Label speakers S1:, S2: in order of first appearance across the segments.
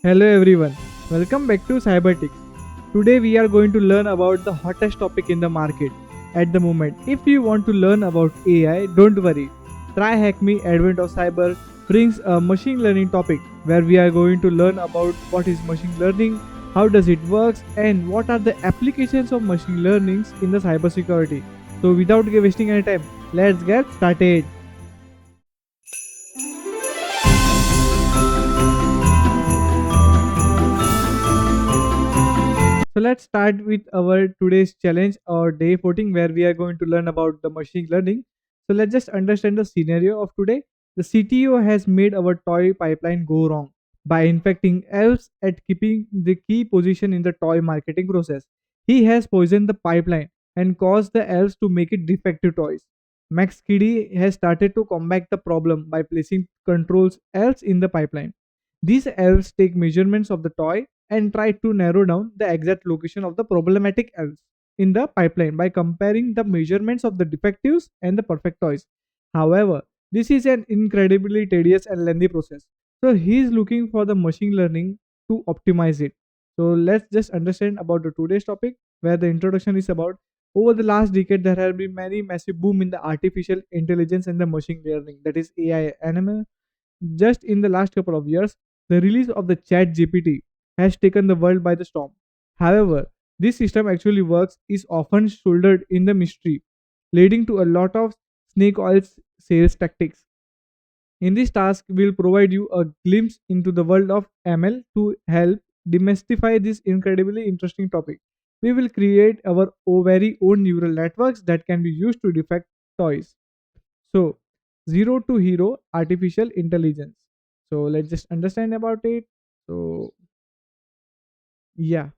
S1: Hello everyone, welcome back to Cybertix. Today we are going to learn about the hottest topic in the market at the moment. If you want to learn about AI, don't worry. TryHackMe Advent of Cyber brings a machine learning topic where we are going to learn about what is machine learning, how does it works, and what are the applications of machine learnings in the cybersecurity. So without wasting any time, let's get started. So let's start with our today's challenge or day 14 where we are going to learn about the machine learning. So let's just understand the scenario of today. The CTO has made our toy pipeline go wrong by infecting elves at keeping the key position in the toy marketing process. He has poisoned the pipeline and caused the elves to make it defective toys. Max Kiddy has started to combat the problem by placing controls elves in the pipeline. These elves take measurements of the toy and try to narrow down the exact location of the problematic elves in the pipeline by comparing the measurements of the defectives and the perfect toys. However, this is an incredibly tedious and lengthy process. So he is looking for the machine learning to optimize it. So let's just understand about the today's topic where the introduction is about over the last decade there have been many massive boom in the artificial intelligence and the machine learning, that is AI and just in the last couple of years, the release of the Chat GPT has taken the world by the storm. However, this system actually works is often shouldered in the mystery, leading to a lot of snake oil sales tactics. In this task, we'll provide you a glimpse into the world of ML to help demystify this incredibly interesting topic. We will create our very own neural networks that can be used to detect toys. So, zero to hero artificial intelligence. So, let's just understand about it. So, yeah,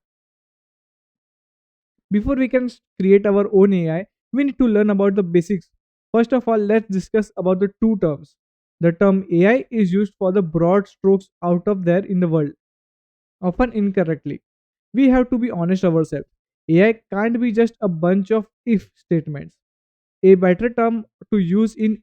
S1: before we can create our own AI, we need to learn about the basics. First of all, let's discuss about the two terms. The term AI is used for the broad strokes out of there in the world, often incorrectly. We have to be honest ourselves. AI can't be just a bunch of if statements. A better term to use in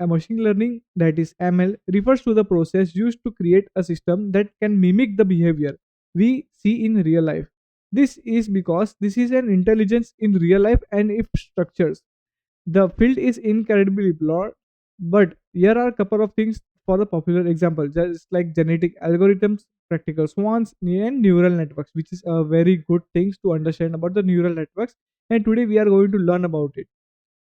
S1: machine learning, that is ML, refers to the process used to create a system that can mimic the behavior we see in real life. This is because this is an intelligence in real life and if structures. The field is incredibly broad, but here are a couple of things for the popular example, just like genetic algorithms, practical swans, and neural networks, which is a very good things to understand about the neural networks. And today we are going to learn about it.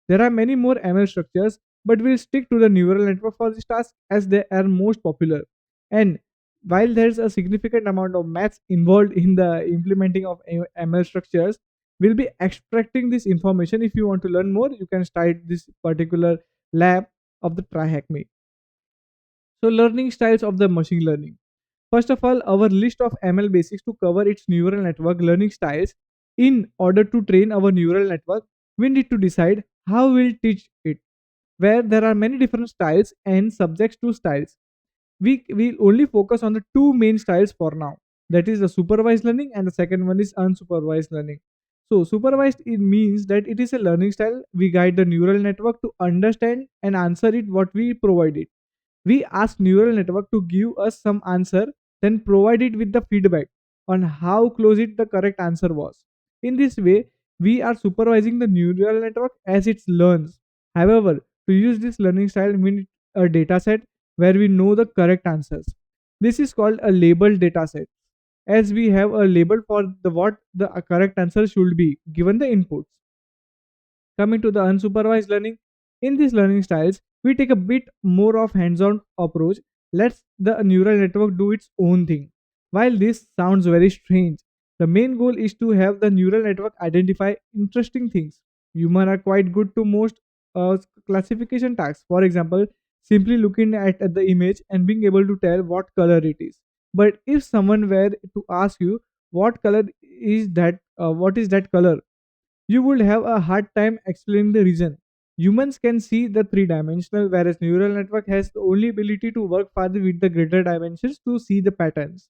S1: There are many more ML structures, but we'll stick to the neural network for this task as they are most popular. And while there's a significant amount of maths involved in the implementing of ML structures, we'll be extracting this information. If you want to learn more, you can start this particular lab of the TryHackMe. So, learning styles of the machine learning. First of all, our list of ML basics to cover its neural network learning styles. In order to train our neural network, we need to decide how we'll teach it, where there are many different styles and subjects to styles. We will only focus on the two main styles for now. That is the supervised learning and the second one is unsupervised learning. So supervised it means that it is a learning style. We guide the neural network to understand and answer it what we provide it. We ask neural network to give us some answer, then provide it with the feedback on how close it the correct answer was. In this way, we are supervising the neural network as it learns. However, to use this learning style, we need a data set where we know the correct answers. This is called a labeled data set, as we have a label for the what the correct answer should be given the inputs. Coming to the unsupervised learning, in these learning styles, we take a bit more of hands-on approach. Let's the neural network do its own thing. While this sounds very strange, the main goal is to have the neural network identify interesting things. Humans are quite good to most classification tasks. For example, simply looking at the image and being able to tell what color it is. But if someone were to ask you what color is that, what is that color, you would have a hard time explaining the reason. Humans can see the three-dimensional, whereas neural network has the only ability to work farther with the greater dimensions to see the patterns.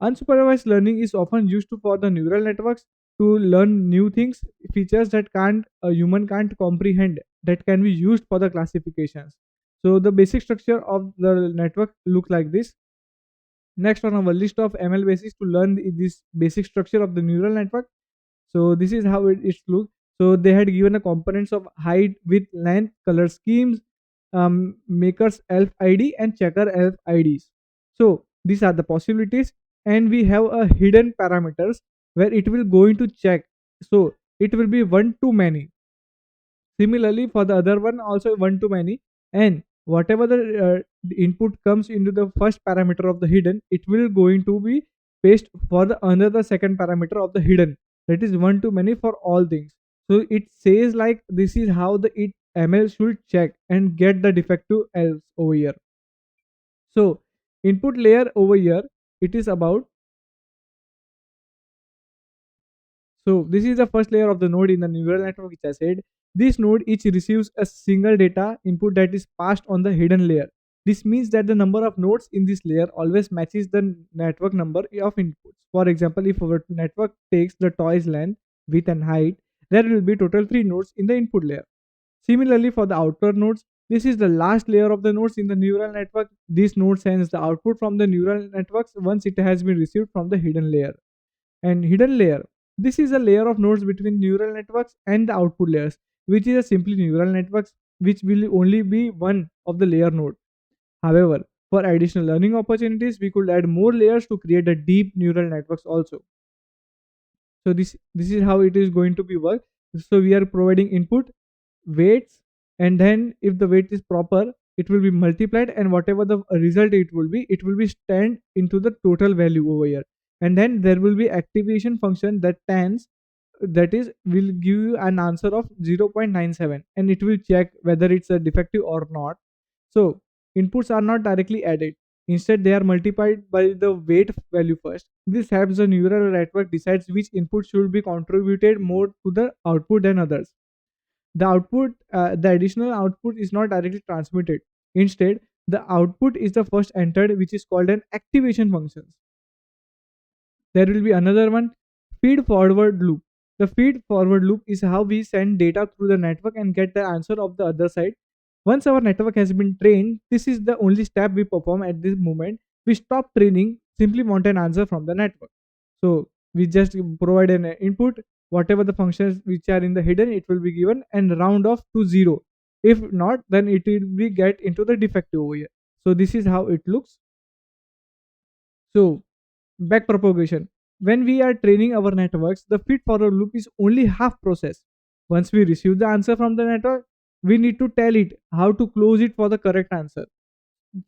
S1: Unsupervised learning is often used for the neural networks to learn new things, features that can't a human can't comprehend, that can be used for the classifications. So the basic structure of the network look like this. Next on our list of ML basics to learn this basic structure of the neural network. So this is how it looks. So they had given a components of height, width, length, color schemes, makers elf ID and checker elf IDs. So these are the possibilities, and we have a hidden parameters where it will going to check. So it will be one to many. Similarly, for the other one, also one to many, and whatever the input comes into the first parameter of the hidden, it will going to be paste for the another second parameter of the hidden. That is one to many for all things. So it says like this is how the it ML should check and get the defective else over here. So input layer over here, it is about. So this is the first layer of the node in the neural network, which I said. This node each receives a single data input that is passed on the hidden layer. This means that the number of nodes in this layer always matches the network number of inputs. For example, if our network takes the toy's length, width and height, there will be total 3 nodes in the input layer. Similarly, for the outer nodes, this is the last layer of the nodes in the neural network. This node sends the output from the neural networks once it has been received from the hidden layer. And hidden layer, this is a layer of nodes between neural networks and the output layers, which is a simply neural networks which will only be one of the layer node. However, for additional learning opportunities, we could add more layers to create a deep neural networks also. So this is how it is going to be work. So we are providing input, weights, and then if the weight is proper, it will be multiplied, and whatever the result it will be stand into the total value over here. And then there will be activation function that tends, that is will give you an answer of 0.97, and it will check whether it's a defective or not. So inputs are not directly added, instead they are multiplied by the weight value first. This helps the neural network decides which input should be contributed more to the output than others. The additional output is not directly transmitted. Instead, the output is the first entered, which is called an activation function. There will be another one, feed forward loop. The feed forward loop is how we send data through the network and get the answer of the other side. Once our network has been trained, this is the only step we perform at this moment. We stop training, simply want an answer from the network. So we just provide an input, whatever the functions which are in the hidden, it will be given and round off to 0. If not, then it will be get into the defective over here. So this is how it looks. So back propagation. When we are training our networks, the feed forward loop is only half process. Once we receive the answer from the network, we need to tell it how to close it for the correct answer.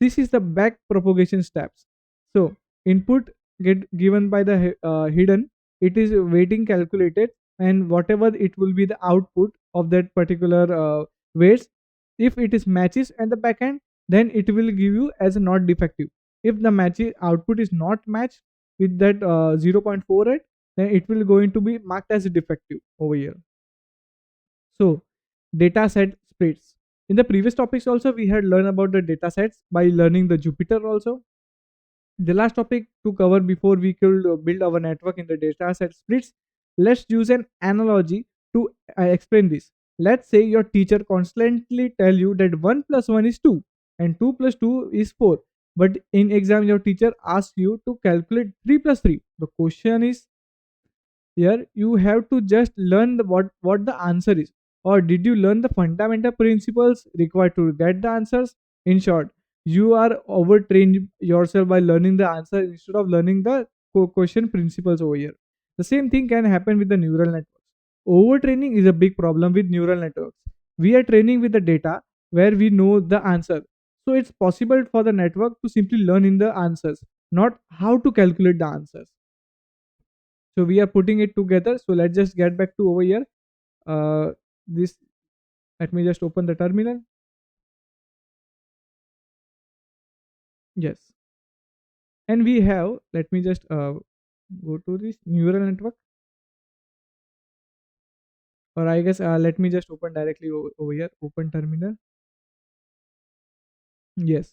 S1: This is the back propagation steps. So input get given by the hidden, it is weighting calculated, and whatever it will be the output of that particular weights, if it is matches at the backend, then it will give you as a not defective. If the match output is not matched with that 0.48, then it will going to be marked as a defective over here. So data set splits. In the previous topics also we had learned about the data sets by learning the Jupyter also. The last topic to cover before we could build our network in the data set splits, let's use an analogy to explain this. Let's say your teacher constantly tell you that 1 plus 1 is 2 and 2 plus 2 is 4, but in exam your teacher asks you to calculate 3 plus 3. The question is, here you have to just learn what the answer is, or did you learn the fundamental principles required to get the answers? In short, you are overtrained yourself by learning the answer instead of learning the question principles over here. The same thing can happen with the neural networks. Overtraining is a big problem with neural networks. We are training with the data where we know the answer, so it's possible for the network to simply learn in the answers, not how to calculate the answers. So we are putting it together. So let's just get back to over here. This, let me just open the terminal. Yes, and we have, let me just go to this neural network, or I guess let me just open directly over here, open terminal. Yes,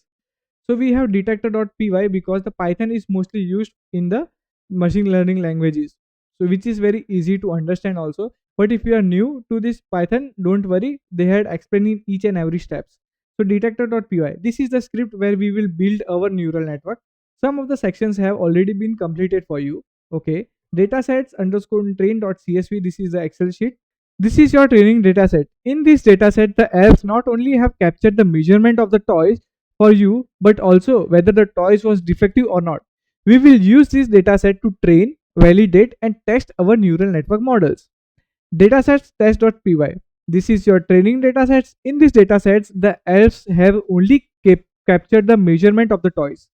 S1: so we have detector.py because the Python is mostly used in the machine learning languages, so which is very easy to understand also. But if you are new to this Python, don't worry, they had explaining each and every steps. So detector.py, this is the script where we will build our neural network. Some of the sections have already been completed for you. Okay, datasets underscore train.csv. This is the Excel sheet. This is your training dataset. In this dataset, the apps not only have captured the measurement of the toys for you, but also whether the toys was defective or not. We will use this dataset to train, validate, and test our neural network models. Datasets test.py. This is your training datasets. In these datasets, the elves have only captured the measurement of the toys.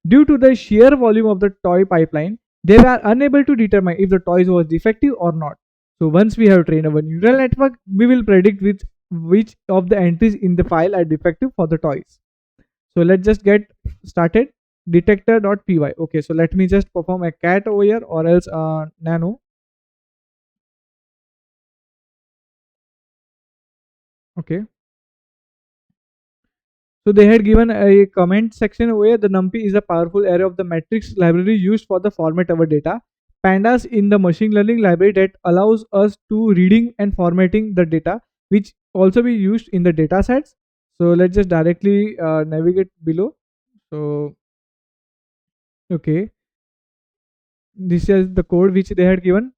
S1: Due to the sheer volume of the toy pipeline, they were unable to determine if the toys was defective or not. So once we have trained our neural network, we will predict which of the entries in the file are defective for the toys. So let's just get started. Detector.py. Okay, so let me just perform a cat over here, or else nano. Okay. So they had given a comment section where the NumPy is a powerful array of the matrix library used for the format our data. Pandas in the machine learning library that allows us to reading and formatting the data, which also be used in the data sets. So let's just directly navigate below. So okay, this is the code which they had given.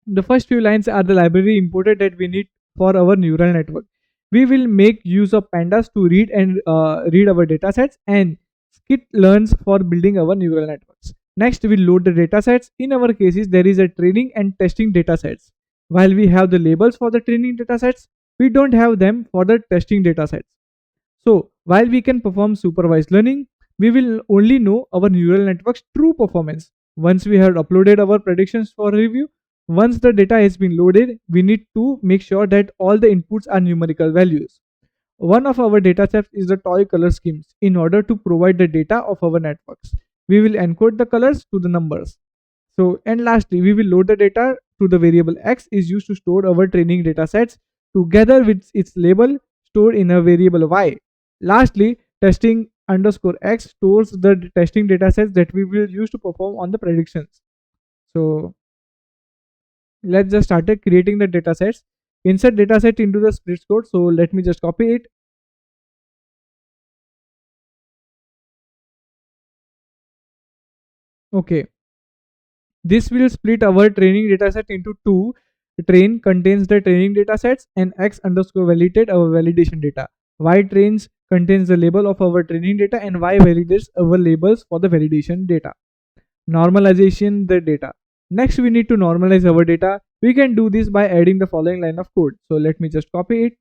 S1: The first few lines are the library imported that we need for our neural network. We will make use of pandas to read and read our datasets, and skit learns for building our neural networks. Next, we load the datasets. In our cases, there is a training and testing datasets. While we have the labels for the training datasets, we don't have them for the testing datasets. So while we can perform supervised learning, we will only know our neural network's true performance once we have uploaded our predictions for review. Once the data has been loaded, we need to make sure that all the inputs are numerical values. One of our data sets is the toy color schemes. In order to provide the data of our networks, we will encode the colors to the numbers. So, and lastly, we will load the data to the variable x is used to store our training data sets together with its label stored in a variable y. Lastly, testing underscore x stores the testing data sets that we will use to perform on the predictions. So let's just start creating the data sets. Insert data set into the script code. So let me just copy it. Okay, this will split our training dataset into two. Train contains the training datasets and x underscore validate our validation data. Y trains contains the label of our training data and y validates our labels for the validation data. Normalization the data. Next, we need to normalize our data. We can do this by adding the following line of code. So let me just copy it.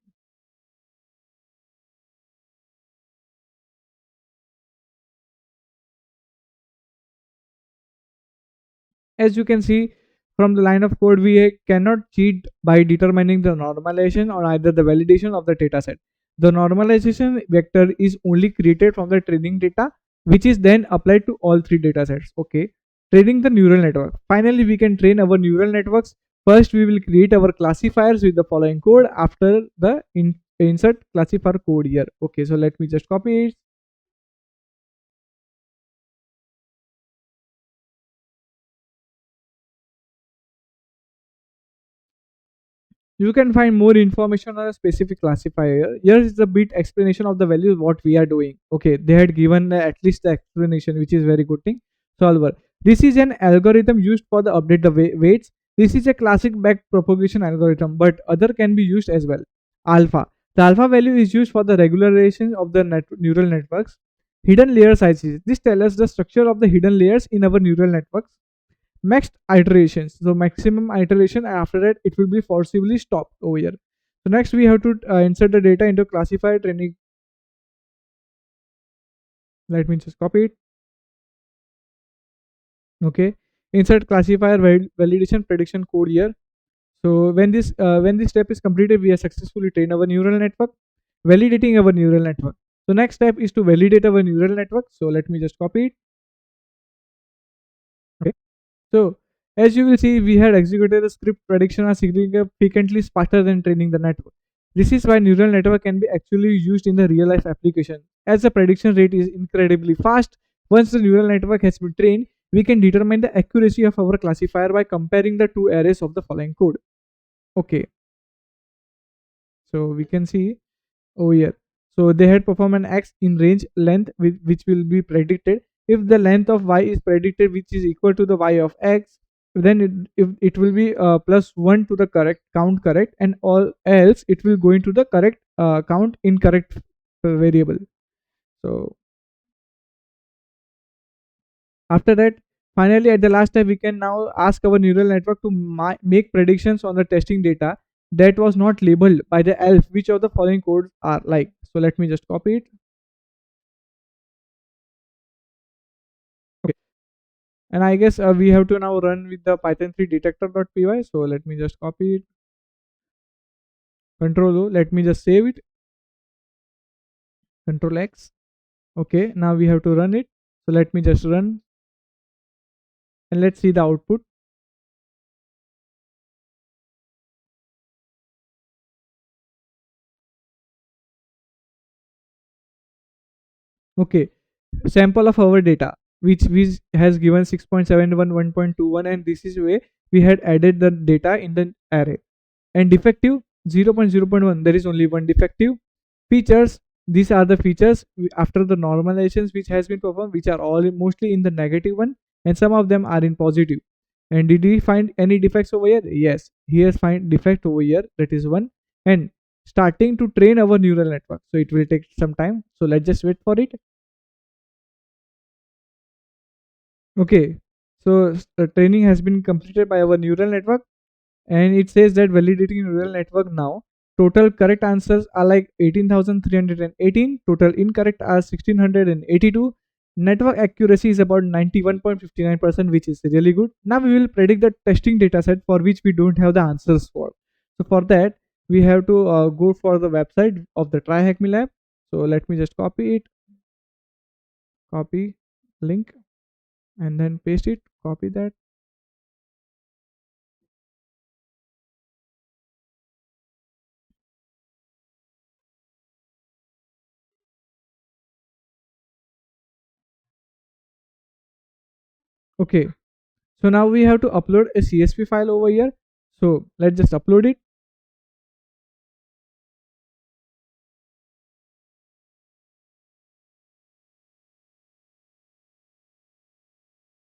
S1: As you can see from the line of code, we cannot cheat by determining the normalization or either the validation of the dataset. The normalization vector is only created from the training data, which is then applied to all three datasets. Okay, training the neural network. Finally, we can train our neural networks. First, we will create our classifiers with the following code after the insert classifier code here. Okay, so let me just copy it. You can find more information on a specific classifier. Here is a bit explanation of the values what we are doing. Okay, they had given at least the explanation, which is very good thing. Solver. This is an algorithm used for the update the weights. This is a classic back propagation algorithm, but other can be used as well. Alpha. The alpha value is used for the regularization of the neural networks. Hidden layer sizes. This tells us the structure of the hidden layers in our neural networks. Max iterations, so maximum iteration, and after that it will be forcibly stopped over here. So next we have to insert the data into classifier training. Let me just copy it. Okay, insert classifier validation prediction code here. So when this step is completed, we have successfully trained our neural network. Validating our neural network. So next step is to validate our neural network. So let me just copy it. Okay, so as you will see, we had executed the script. Prediction are significantly faster than training the network. This is why neural network can be actually used in the real life application, as the prediction rate is incredibly fast. Once the neural network has been trained, we can determine the accuracy of our classifier by comparing the two arrays of the following code. Okay, so we can see over here. So they had performed an X in range length which will be predicted. if the length of y is predicted which is equal to the y of x, then if it will be plus 1 to the correct count correct, and all else it will go into the correct count incorrect variable. So after that, finally at the last step, we can now ask our neural network to make predictions on the testing data that was not labeled by the elf. Which of the following codes are like? So let me just copy it. Okay. And I guess we have to now run with the python 3 detector.py. So let me just copy it. Control O. Let me just save it. Control X. Okay. Now we have to run it. So let me just run and let's see the output. Okay. Sample of our data which has given 6.71 1.21, and this is where we had added the data in the array. And defective 0.0.1, there is only one defective. Features, these are the features after the normalizations which has been performed, which are all mostly in the negative one, and some of them are in positive. And did we find any defects over here? Yes, here find defect over here, that is one. And starting to train our neural network, so it will take some time, so let's just wait for it. Okay, so training has been completed by our neural network, and it says that validating neural network now. Total correct answers are like 18,318. Total incorrect are 1,682. Network accuracy is about 91.59%, which is really good. Now we will predict the testing dataset for which we don't have the answers for. So for that, we have to go for the website of the TryHackMe lab. So let me just copy it, copy link, and then paste it, copy that. Okay, so now we have to upload a CSV file over here. So let's just upload it.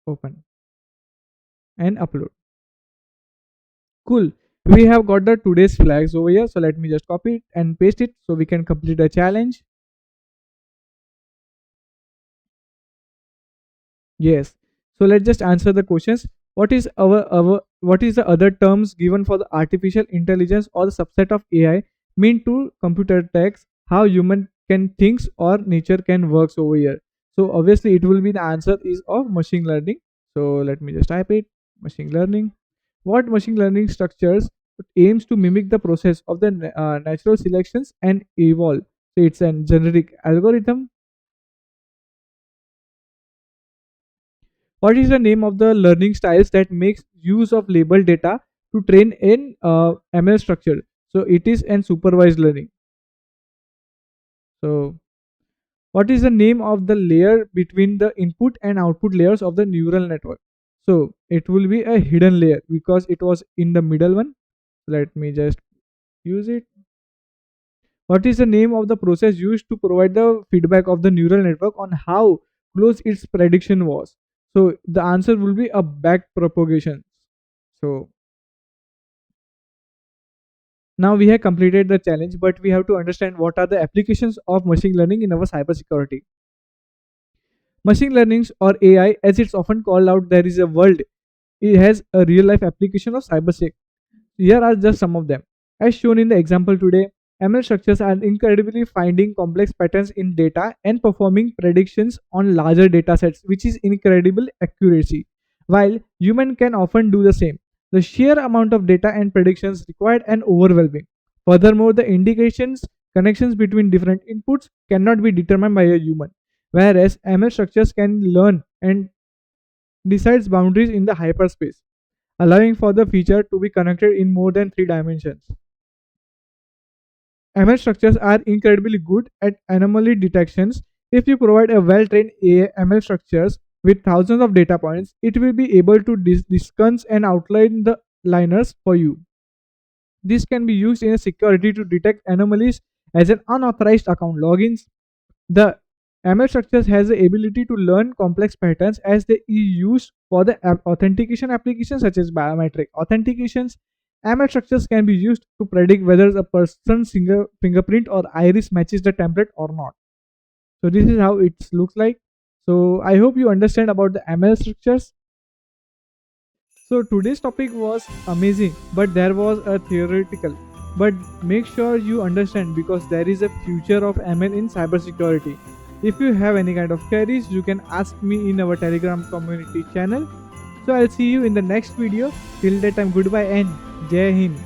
S1: Open and upload. Cool. We have got the today's flags over here. So let me just copy it and paste it so we can complete the challenge. Yes. So let's just answer the questions. What is our what is the other terms given for the artificial intelligence or the subset of AI mean to computer text? How human can thinks or nature can works over here. So obviously it will be the answer is of machine learning. So let me just type it. Machine learning. What machine learning structures aims to mimic the process of the natural selections and evolve. So it's a generic algorithm. What is the name of the learning styles that makes use of labeled data to train in ML structure? So it is an supervised learning. So what is the name of the layer between the input and output layers of the neural network? So it will be a hidden layer because it was in the middle one. Let me just use it. What is the name of the process used to provide the feedback of the neural network on how close its prediction was? So the answer will be a back propagation. So now we have completed the challenge, but we have to understand what are the applications of machine learning in our cybersecurity. Machine learning or AI, as it's often called out, there is a world. It has a real life application of cybersecurity. Here are just some of them. As shown in the example today, ML structures are incredibly finding complex patterns in data and performing predictions on larger data sets, which is incredible accuracy. While human can often do the same, the sheer amount of data and predictions required and overwhelming. Furthermore, the indications connections between different inputs cannot be determined by a human, whereas ML structures can learn and decides boundaries in the hyperspace, allowing for the feature to be connected in more than 3 dimensions. ML structures are incredibly good at anomaly detections. If you provide a well-trained ML structures with thousands of data points, it will be able to discuss and outline the liners for you. This can be used in a security to detect anomalies as an unauthorized account logins. The ML structures has the ability to learn complex patterns as they is used for the authentication applications such as biometric authentications. ML structures can be used to predict whether a person's fingerprint or iris matches the template or not. So this is how it looks like. So I hope you understand about the ML structures. So today's topic was amazing, but there was a theoretical. But make sure you understand because there is a future of ML in cybersecurity. If you have any kind of queries, you can ask me in our Telegram community channel. So I'll see you in the next video. Till that time, goodbye and Jai Hind.